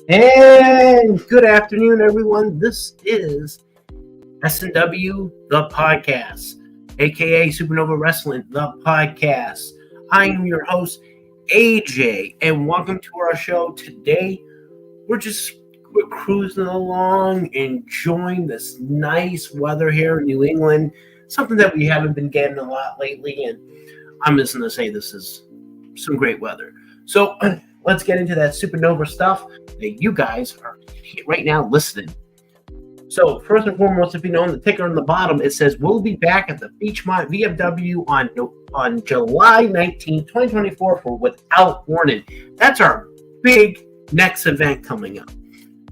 And good afternoon, everyone. This is Snw the Podcast, aka Supernova Wrestling the Podcast. I am your host, AJ, and welcome to our show. Today, we're cruising along, enjoying this nice weather here in New England. Something that we haven't been getting a lot lately, and I'm just going to say this is some great weather. So let's get into that Supernova stuff that you guys are right now listening. So first and foremost, if you know on the ticker on the bottom, it says we'll be back at the Beachmont VFW on July 19th, 2024 for Without Warning. That's our big next event coming up.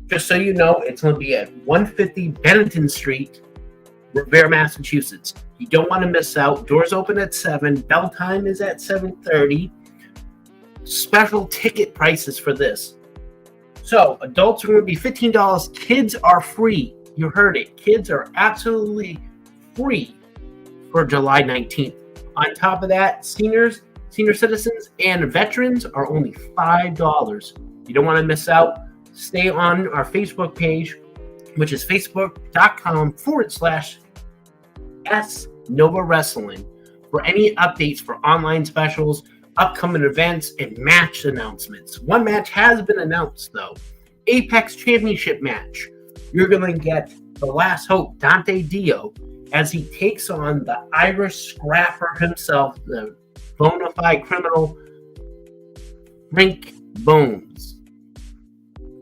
Just so you know, it's going to be at 150 Bennington Street, Revere, Massachusetts. You don't want to miss out. Doors open at 7. Bell time is at 7:30. Special ticket prices for this. So adults are going to be $15. Kids are free. You heard it. Kids are absolutely free for July 19th. On top of that, senior citizens, and veterans are only $5. You don't want to miss out. Stay on our Facebook page, which is facebook.com/SNova Wrestling for any updates for online specials, upcoming events, and match announcements. One match has been announced, though. Apex Championship match. You're going to get the Last Hope, Dante Dio, as he takes on the Irish scrapper himself, the bona fide criminal, Frank Bones.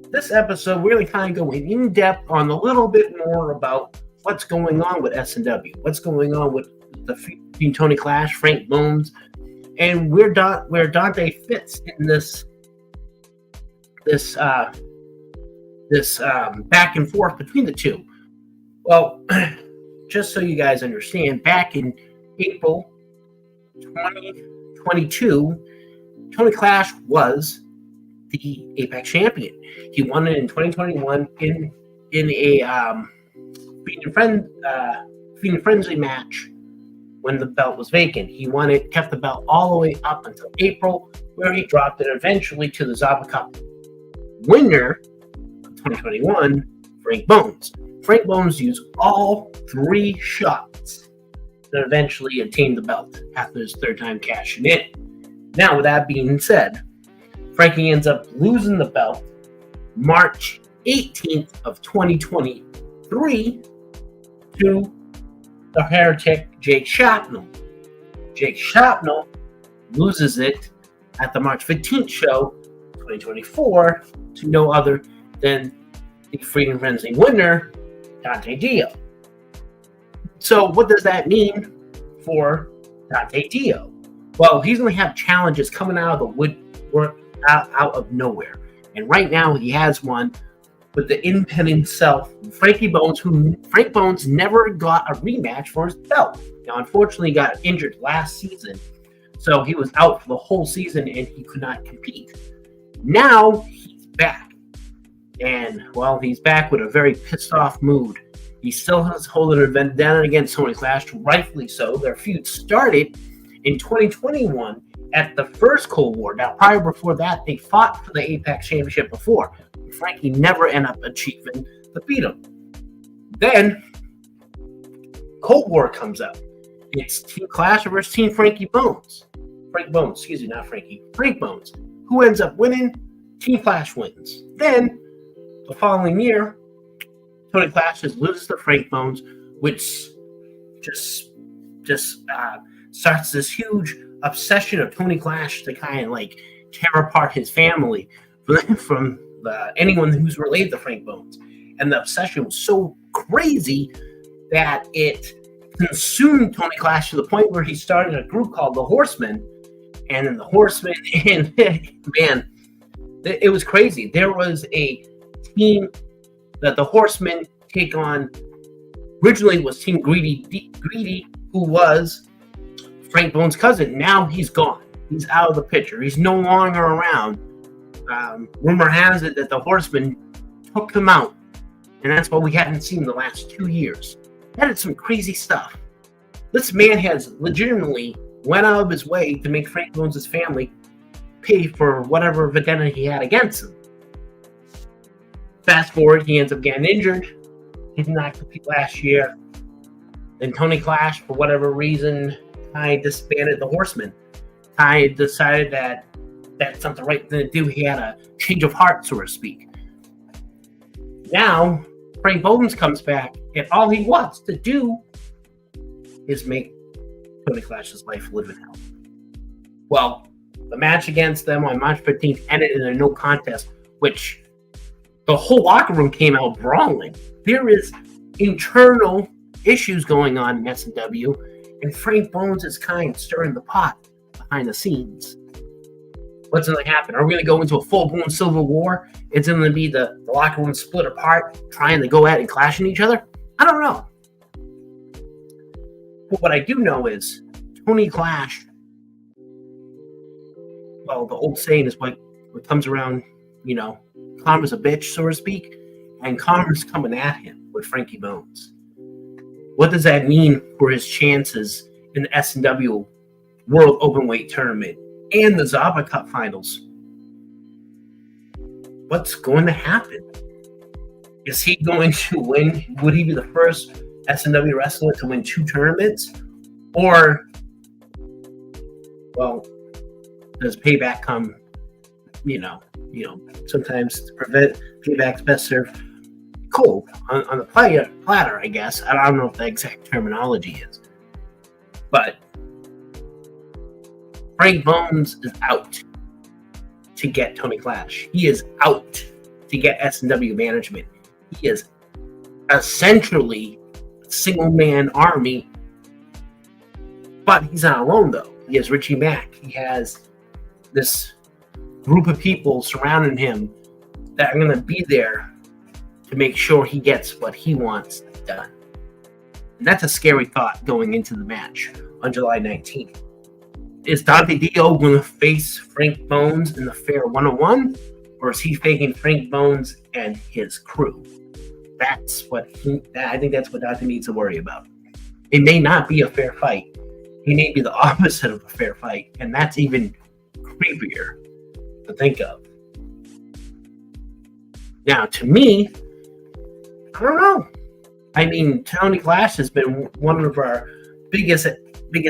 This episode, we're going to kind of go in depth on a little bit more about what's going on with SNW, what's going on with the Tony Clash, Frank Bones, and where Dante fits in this back and forth between the two. Well, just so you guys understand, back in April 2022, Tony Clash was the Apex champion. He won it in 2021 in a Feed and Frenzy match when the belt was vacant. He won it, kept the belt all the way up until April, where he dropped it eventually to the Zaba Cup winner of 2021, Frank Bones. Frank Bones used all 3 shots to eventually obtain the belt after his third time cashing in. Now, with that being said, Frankie ends up losing the belt March 18th of 2023 to the heretic Jake Shapnel. Jake Shapnel loses it at the March 15th show, 2024, to no other than the Freedom Frenzy winner, Dante Dio. So what does that mean for Dante Dio? Well, he's going to have challenges coming out of the woodwork, out of nowhere. And right now he has one with the independent self, Frankie Bones, who Frank Bones never got a rematch for his belt. Now, unfortunately, he got injured last season, so he was out for the whole season and he could not compete. Now he's back, and well, he's back with a very pissed off mood. He still has holding a vendetta against Tony Clash, rightfully so. Their feud started in 2021 at the first Cold War. Now, prior before that, they fought for the Apex Championship before. Frankie never ended up achieving to beat him. Then, Cold War comes out. It's Team Clash versus Team Frank Bones. Frank Bones. Who ends up winning? Team Clash wins. Then, the following year, Tony Clash loses to Frank Bones, which just starts this huge obsession of Tony Clash to kind of like tear apart his family from anyone who's related to Frank Bones. And the obsession was so crazy that it consumed Tony Clash to the point where he started a group called the Horsemen. And then the Horsemen, and man, it was crazy. There was a team that the Horsemen take on. Originally was Team Greedy, who was Frank Bones' cousin. Now he's gone. He's out of the picture. He's no longer around. Rumor has it that the Horsemen took him out, and that's why we haven't seen the last 2 years. That is some crazy stuff. This man has legitimately went out of his way to make Frank Bones' family pay for whatever vendetta he had against him. Fast forward, he ends up getting injured. He did not compete last year. Then Tony Clash, for whatever reason, Ty disbanded the Horsemen. Ty decided that that's not the right thing to do. He had a change of heart, so to speak. Now, Frank Bowens comes back, and all he wants to do is make Tony Clash's life live in hell. Well, the match against them on March 15th ended in a no contest, which the whole locker room came out brawling. There is internal issues going on in SNW, and Frank Bowens is kind of stirring the pot behind the scenes. What's going to happen? Are we going to go into a full-blown civil war? It's going to be the locker room split apart, trying to go at and clashing each other? I don't know. But what I do know is Tony Clash, well, the old saying is what comes around, karma's a bitch, so to speak, and karma's coming at him with Frankie Bones. What does that mean for his chances in the SNW World Openweight Tournament and the Zaba Cup Finals? What's going to happen? Is he going to win? Would he be the first SNW wrestler to win 2 tournaments? Or, well, does payback come, sometimes to prevent payback's best served cold on the platter, I guess. I don't know what the exact terminology is. But Frank Bones is out to get Tony Clash. He is out to get SNW management. He is essentially a single-man army. But he's not alone, though. He has Richie Mack. He has this group of people surrounding him that are going to be there to make sure he gets what he wants done. And that's a scary thought going into the match on July 19th. Is Dante Dio going to face Frank Bones in the Fair 101? Or is he faking Frank Bones and his crew? I think that's what Dante needs to worry about. It may not be a fair fight. It may be the opposite of a fair fight. And that's even creepier to think of. Now, to me, I don't know. I mean, Tony Clash has been one of our biggest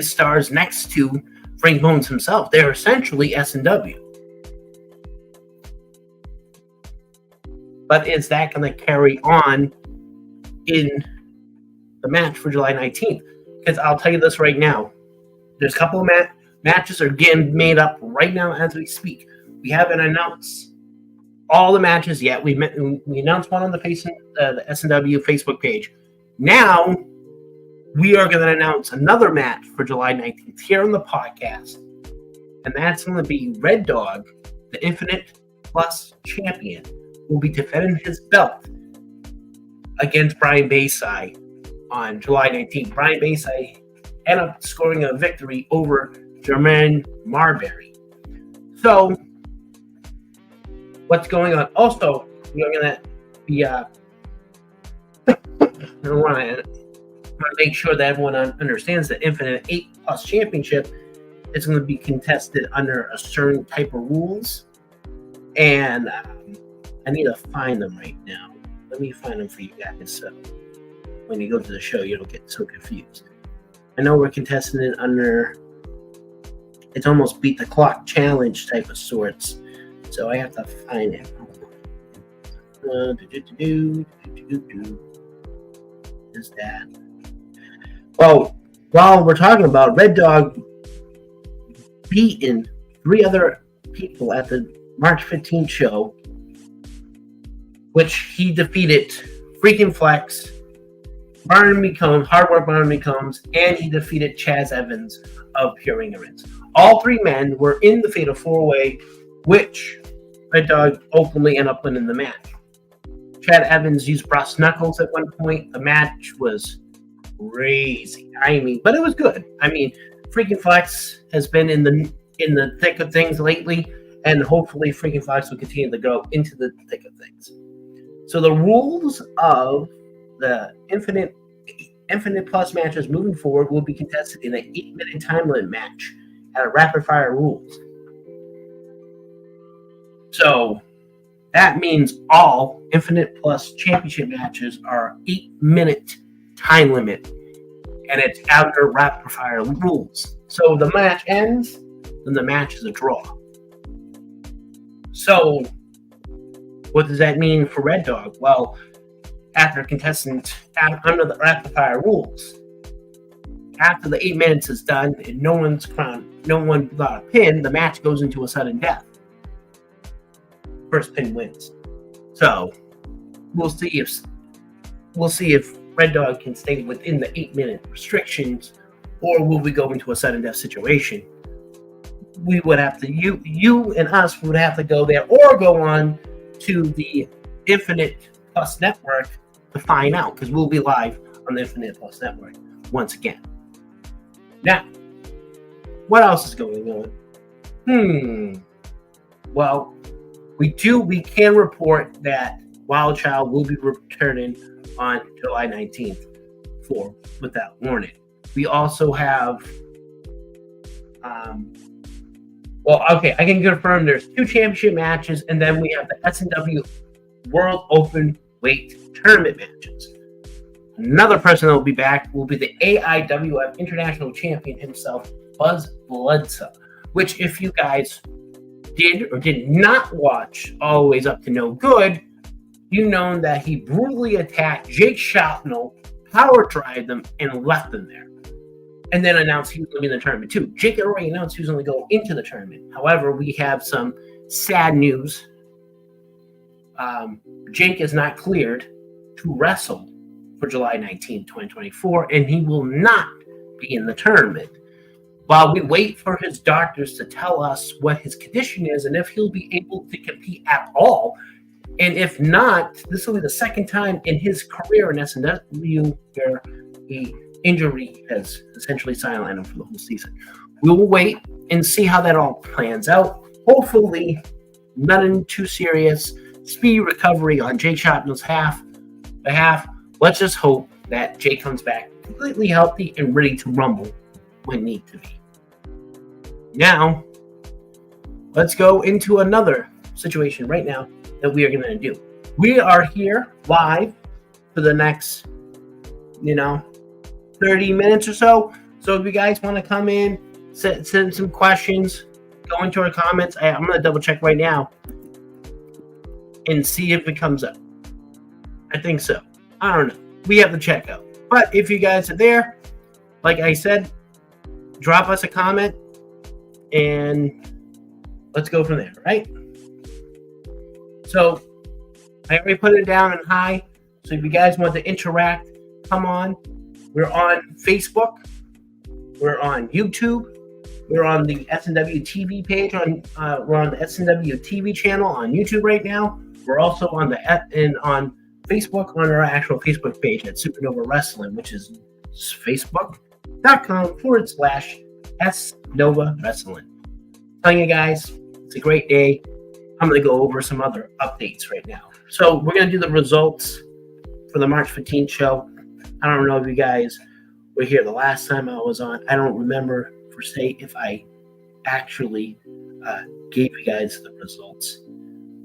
stars next to Frank Bones himself. They're essentially S&W. But is that going to carry on in the match for July 19th? Because I'll tell you this right now. There's a couple of matches are getting made up right now as we speak. We haven't announced all the matches yet. We announced one on the S&W Facebook page. Now, we are going to announce another match for July 19th here on the podcast. And that's going to be Red Dog, the Infinite Plus champion, will be defending his belt against Brian Bayside on July 19th. Brian Bayside ended up scoring a victory over Jermaine Marbury. So, what's going on? Also, we're going to be I want to make sure that everyone understands that Infinite 8 Plus Championship is going to be contested under a certain type of rules. And I need to find them right now. Let me find them for you guys so when you go to the show, you don't get so confused. I know we're contesting it under, it's almost beat the clock challenge type of sorts. So I have to find it. Is that? Well, while we're talking about Red Dog beating 3 other people at the March 15th show, which he defeated Freaking Flex, Barnaby Combs, Hardwork Barnaby Combs, and he defeated Chaz Evans of Pure Ignorance. All 3 men were in the Fatal 4-Way, which Red Dog openly ended up winning the match. Chad Evans used brass knuckles at one point. The match was crazy. But it was good. Freaking Flex has been in the thick of things lately, and hopefully Freaking Flex will continue to go into the thick of things. So the rules of the Infinite Plus matches moving forward will be contested in an 8-minute time limit match at a rapid fire rules. So That means all Infinite Plus Championship matches are 8-minute time limit, and it's after rapid fire rules. So the match ends, then the match is a draw. So what does that mean for Red Dog? Well, after contestant under the rapid fire rules, after the 8 minutes is done and no one got a pin, the match goes into a sudden death. First pin wins. So we'll see if Red Dog can stay within the 8-minute restrictions, or will we go into a sudden death situation? We would have to, you and us would have to go there, or go on to the Infinite Plus Network to find out, because we'll be live on the Infinite Plus Network once again. Now, what else is going on? Well, we can report that Wild Child will be returning on July 19th for Without Warning. We also have, I can confirm there's 2 championship matches, and then we have the SNW World Open Weight Tournament matches. Another person that will be back will be the AIWF International Champion himself, Buzz Bledsoe, which if you guys did or did not watch all the way up to No Good, you know that he brutally attacked Jake Shotnell, power drive them, and left them there. And then announced he was going to be in the tournament too. Jake had already announced he was going to go into the tournament. However, we have some sad news. Jake is not cleared to wrestle for July 19, 2024, and he will not be in the tournament. While we wait for his doctors to tell us what his condition is and if he'll be able to compete at all, and if not, this will be the second time in his career in SNW where the injury has essentially sidelined him for the whole season. We will wait and see how that all plans out. Hopefully, nothing too serious. Speedy recovery on Jake Shotnell's behalf. Let's just hope that Jake comes back completely healthy and ready to rumble when need to be. Now, let's go into another situation right now that we are going to do. We are here live for the next, 30 minutes or so. So if you guys want to come in, send some questions, go into our comments. I'm going to double check right now and see if it comes up. I think so. I don't know. We have to check out. But if you guys are there, like I said, drop us a comment and let's go from there, right? So I already put it down in high. So if you guys want to interact, come on. We're on Facebook. We're on YouTube. We're on the SNW TV page. We're on the SNW TV channel on YouTube right now. We're also on on Facebook on our actual Facebook page at Supernova Wrestling, which is facebook.com/SNova Wrestling. Telling you guys, it's a great day. I'm going to go over some other updates right now. So we're going to do the results for the March 15th show. I don't know if you guys were here the last time I was on. I don't remember per se if I actually gave you guys the results.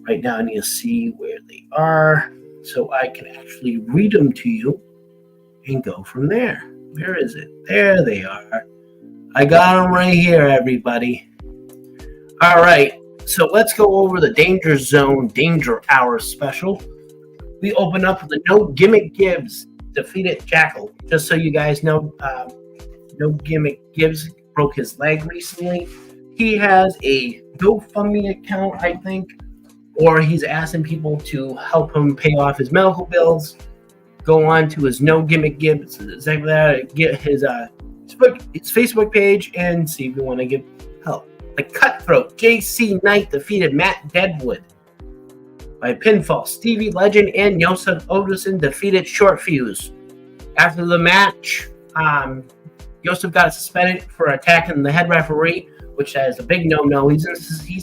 Right now I need to see where they are so I can actually read them to you and go from there. Where is it? There they are. I got them right here, everybody. All right. So let's go over the Danger Zone Danger Hour special. We open up with the No Gimmick Gibbs defeated Jackal. Just so you guys know, No Gimmick Gibbs broke his leg recently. He has a GoFundMe account, I think, or he's asking people to help him pay off his medical bills. Go on to his No Gimmick Gibbs, get his Facebook page and see if you want to give help. The Cutthroat JC Knight defeated Matt Deadwood by pinfall. Stevie Legend and Yosef Odison defeated Short Fuse. After the match, Yosef got suspended for attacking the head referee, which is a big no-no. He's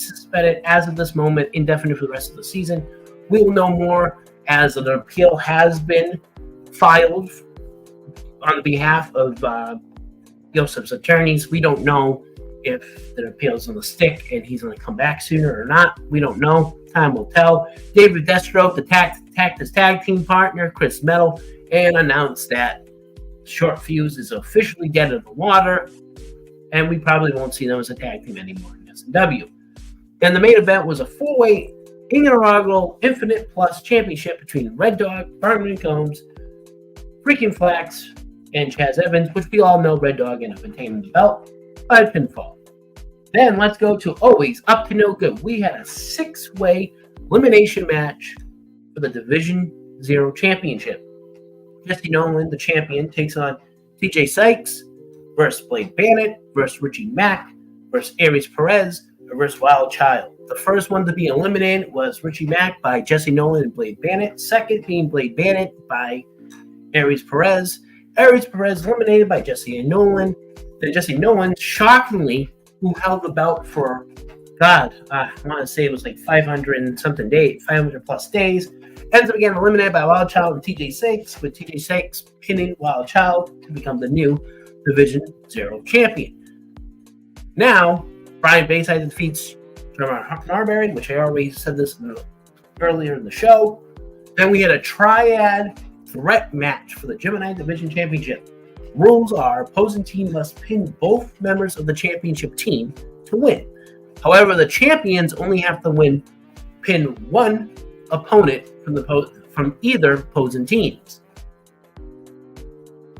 suspended as of this moment, indefinite for the rest of the season. We will know more as an appeal has been filed on the behalf of Yosef's attorneys. We don't know if the appeal is going to stick and he's going to come back sooner or not. We don't know. time will tell. David Deathstroke attacked his tag team partner, Chris Metal, and announced that Short Fuse is officially dead in the water, and we probably won't see them as a tag team anymore in SNW. Then the main event was a 4-way inaugural Infinite Plus Championship between Red Dog, Barton Combs, Freaking Flax, and Chaz Evans, which we all know Red Dog ended up obtaining the belt by pinfall. Then let's go to always up to no good. We had a 6-way elimination match for the Division 0 Championship. Jesse Nolan, the champion, takes on TJ Sykes versus Blade Bandit versus Richie Mack versus Aries Perez versus Wild Child. The first one to be eliminated was Richie Mack by Jesse Nolan and Blade Bandit. Second being Blade Bandit by Aries Perez. Aries Perez eliminated by Jesse Nolan. Then Jesse Nolan, shockingly, who held the belt for, I want to say it was like 500 plus days, ends up getting eliminated by Wild Child and TJ Sykes, with TJ Sykes pinning Wild Child to become the new Division 0 champion. Now, Brian Bayside defeats Trevor Marbury, which I already said this earlier in the show. Then we had a triad threat match for the Gemini Division Championship. Rules are opposing team must pin both members of the championship team to win. However, the champions only have to pin one opponent from either opposing teams.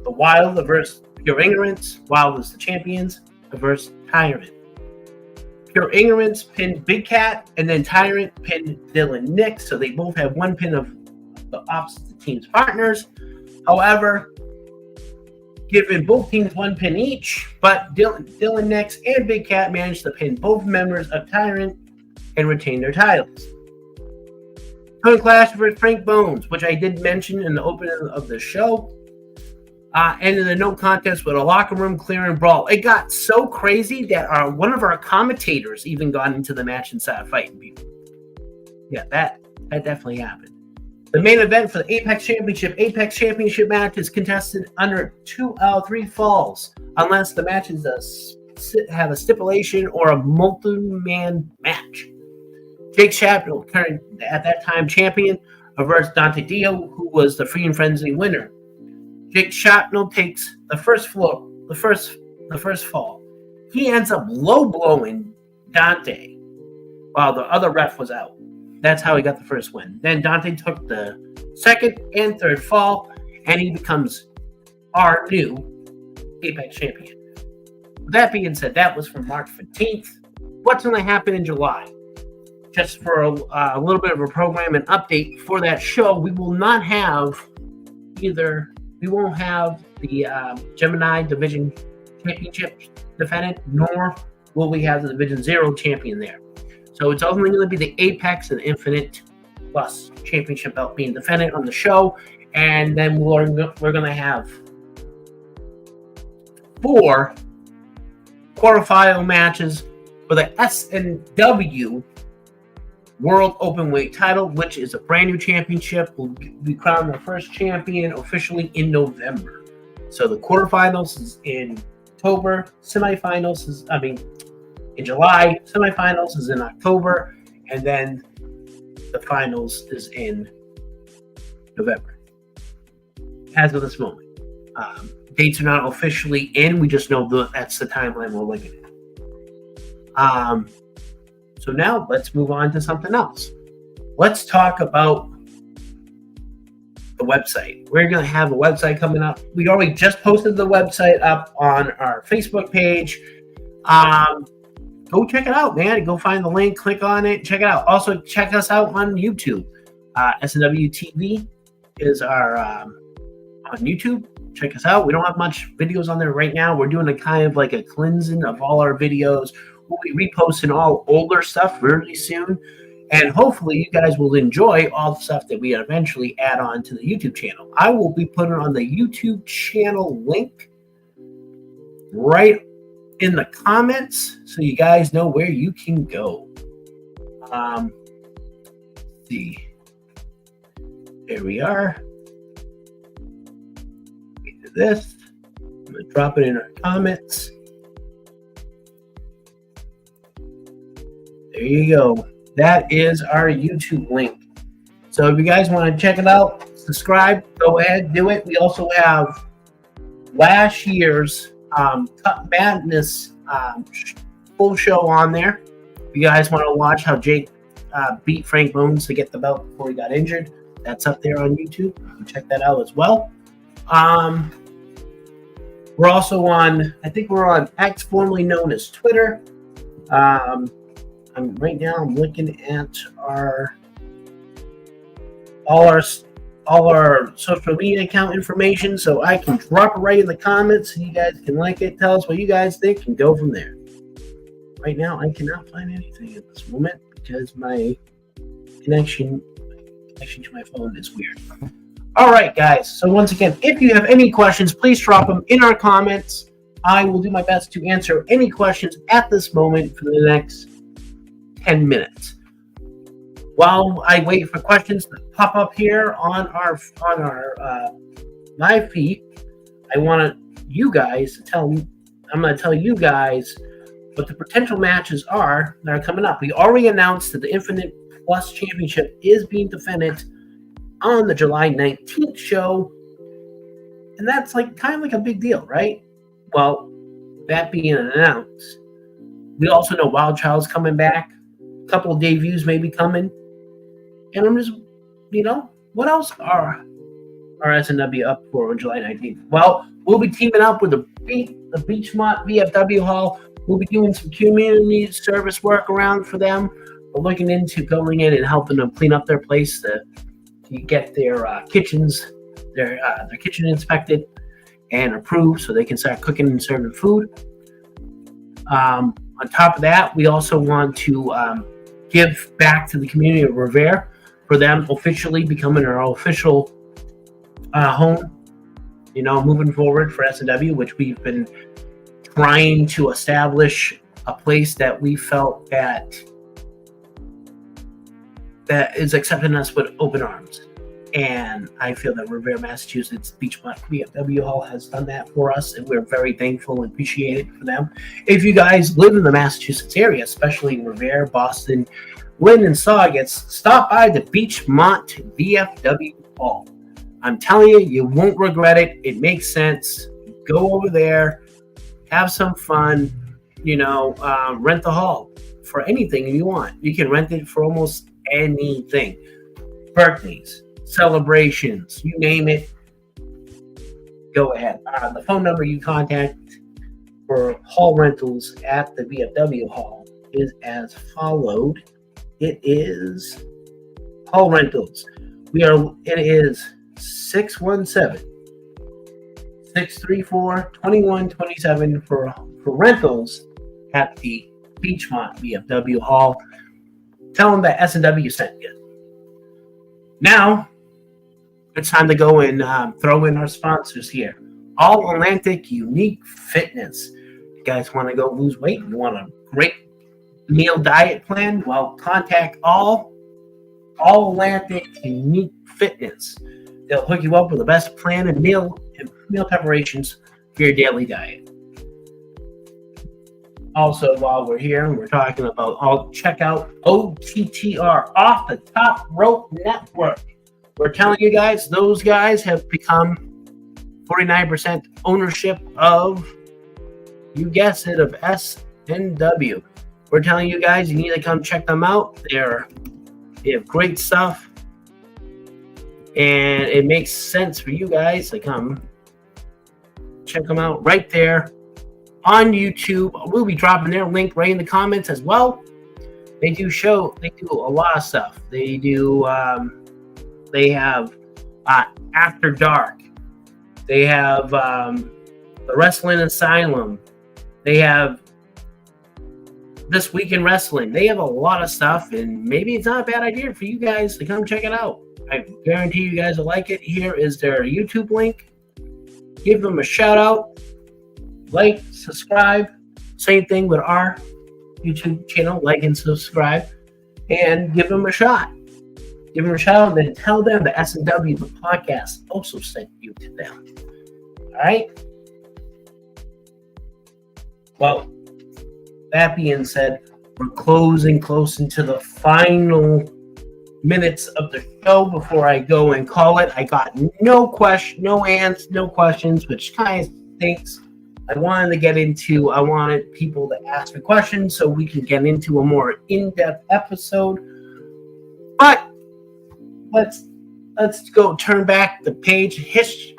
The Wild versus Pure Ignorance. Wild is the champions versus Tyrant. Pure Ignorance pinned Big Cat, and then Tyrant pinned Dylan Nix, so they both have one pin of the opposite team's partners. However, given both teams one pin each, but Dylan Nix and Big Cat managed to pin both members of Tyrant and retain their titles. Tony Clash versus Frank Bones, which I did mention in the opening of the show, ended in no contest with a locker room clearing brawl. It got so crazy that one of our commentators even got into the match and started fighting people. Yeah, that definitely happened. The main event for the Apex Championship match is contested under 2 out of 3 falls, unless the matches have a stipulation or a multi-man match. Jake Shabnell, current at that time champion, versus Dante Dio, who was the Free and Frenzy winner. Jake Shabnell takes the first fall. He ends up low blowing Dante while the other ref was out. That's how he got the first win. Then Dante took the second and third fall, and he becomes our new Apex champion. With that being said, that was from March 15th. What's going to happen in July? Just for a little bit of a program and update for that show, we will not have we won't have the Gemini Division Championship defendant, nor will we have the Division 0 champion there. So it's only going to be the Apex and Infinite Plus Championship belt being defended on the show. And then we're going to have 4 quarterfinal matches for the SNW World Openweight title, which is a brand new championship. Will be crowned the first champion officially in November. So the quarterfinals is in October, semifinals is, in July, semifinals is in October, and then the finals is in November. As of this moment, dates are not officially in. We just know that's the timeline we're looking at. So now let's move on to something else. Let's talk about the website. We're going to have a website coming up. We already just posted the website up on our Facebook page. Go check it out, man. Go find the link, click on it, check it out. Also, check us out on YouTube. SNW TV is our on YouTube. Check us out. We don't have much videos on there right now. We're doing a kind of like a cleansing of all our videos. We'll be reposting all older stuff really soon. And hopefully you guys will enjoy all the stuff that we eventually add on to the YouTube channel. I will be putting on the YouTube channel link right in the comments so you guys know where you can go. Let's see. There we are. We do this. I'm going to drop it in our comments. There you go. That is our YouTube link. So if you guys want to check it out, subscribe, go ahead, do it. We also have last year's Cup Madness full show on there. If you guys want to watch how Jake beat Frank Bones to get the belt before he got injured, that's up there on YouTube. You can check that out as well. We're also on, I think we're on X, formerly known as Twitter. Right now I'm looking at all our social media account information, so I can drop it right in the comments so you guys can like it, tell us what you guys think, and go from there. Right now I cannot find anything at this moment because my connection to my phone is weird. All right, guys. So once again, if you have any questions, please drop them in our comments. I will do my best to answer any questions at this moment for the next 10 minutes. While I wait for questions to pop up here on our live feed, I want you guys to tell me. I'm going to tell you guys what the potential matches are that are coming up. We already announced that the Infinite Plus Championship is being defended on the July 19th show, and that's kind of like a big deal, right? Well, that being announced, we also know Wild Child's coming back. A couple of debuts may be coming, and I'm just, what else are SNW up for on July 19th? Well, we'll be teaming up with the Beachmont VFW Hall. We'll be doing some community service work around for them. We're looking into going in and helping them clean up their place to get their kitchens, their kitchen inspected and approved so they can start cooking and serving food. On top of that, we also want to give back to the community of Revere for them officially becoming our official home, moving forward for SNW, which we've been trying to establish a place that we felt that is accepting us with open arms. And I feel that Revere, Massachusetts Beachmont VFW Hall has done that for us, and we're very thankful and appreciated for them. If you guys live in the Massachusetts area, especially in Revere, Boston, Lynn, and Saugus, stop by the Beachmont VFW Hall. I'm telling you, you won't regret it. It makes sense. Go over there, have some fun, rent the hall for anything you want. You can rent it for almost anything. Birthdays, celebrations, you name it, go ahead. The phone number you contact for hall rentals at the VFW Hall is as followed. It is hall rentals. It is 617-634-2127 for rentals at the Beachmont VFW Hall. Tell them that S&W sent you. Now, it's time to go and throw in our sponsors here. All Atlantic Unique Fitness. You guys want to go lose weight? You want a great meal diet plan? Well, contact All Atlantic Unique Fitness. They'll hook you up with the best plan and meal preparations for your daily diet. Also, while we're here and we're talking about check out OTTR, Off the Top Rope Network. We're telling you guys, those guys have become 49% ownership of, you guessed it, of SNW. We're telling you guys, you need to come check them out. They have great stuff, and it makes sense for you guys to come check them out right there on YouTube. We'll be dropping their link right in the comments as well. They do a lot of stuff. They have After Dark. They have the Wrestling Asylum. They have This Week in Wrestling. They have a lot of stuff, and maybe it's not a bad idea for you guys to come check it out. I guarantee you guys will like it. Here is their YouTube link. Give them a shout out. Like, subscribe. Same thing with our YouTube channel. Like and subscribe. And give them a shot. Give them a shout out and then tell them the SNW podcast also sent you to them. All right? Well, that being said, We're close into the final minutes of the show before I go and call it. I got no questions, which kind of stinks. I wanted people to ask me questions so we can get into a more in-depth episode. But let's go turn back the page. History.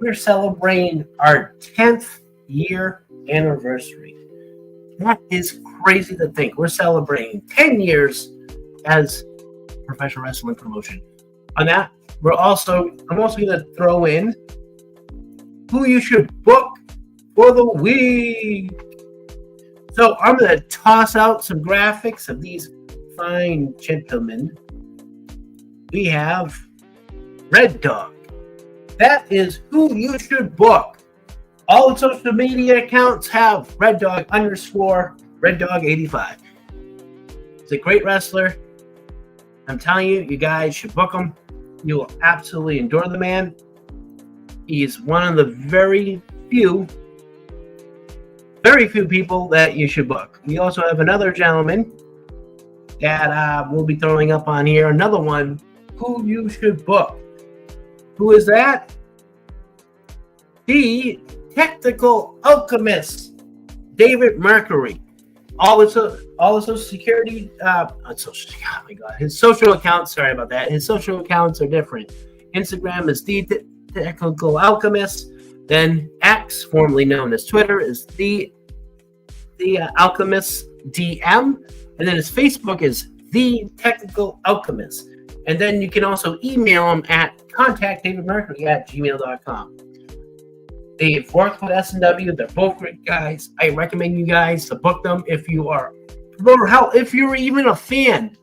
We're celebrating our 10th year anniversary. That is crazy to think. We're celebrating 10 years as professional wrestling promotion. On that, I'm also going to throw in who you should book for the week. So I'm going to toss out some graphics of these fine gentlemen. We have Red Dog. That is who you should book. All the social media accounts have Red Dog _ Red Dog 85. He's a great wrestler. I'm telling you, you guys should book him. You will absolutely adore the man. He's one of the very few people that you should book. We also have another gentleman that we'll be throwing up on here. Another one who you should book. Who is that? The Technical Alchemist, David Mercury. All his social security, his social accounts. Sorry about that. His social accounts are different. Instagram is the Technical Alchemist. Then X, formerly known as Twitter, is the Alchemist DM, and then his Facebook is the Technical Alchemist. And then you can also email him at contactdavidmercury@gmail.com. They've worked with SNW. They're both great guys. I recommend you guys to book them if you are promoter. Hell, if you're even a fan,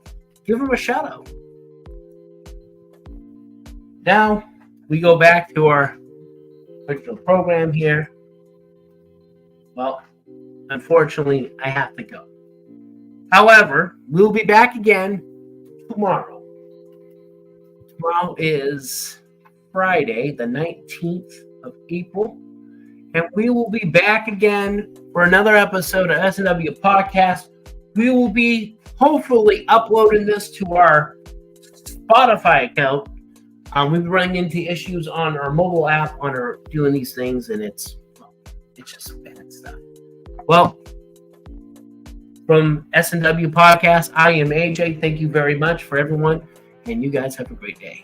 give them a shout out. Now we go back to our original program here. Well, unfortunately, I have to go. However, we'll be back again tomorrow. Tomorrow is Friday, the 19th of April, and we will be back again for another episode of SNW Podcast. We will be hopefully uploading this to our Spotify account. We've been running into issues on our mobile app on our doing these things, and it's just bad stuff. Well, from SNW Podcast, I am AJ. Thank you very much for everyone, and you guys have a great day.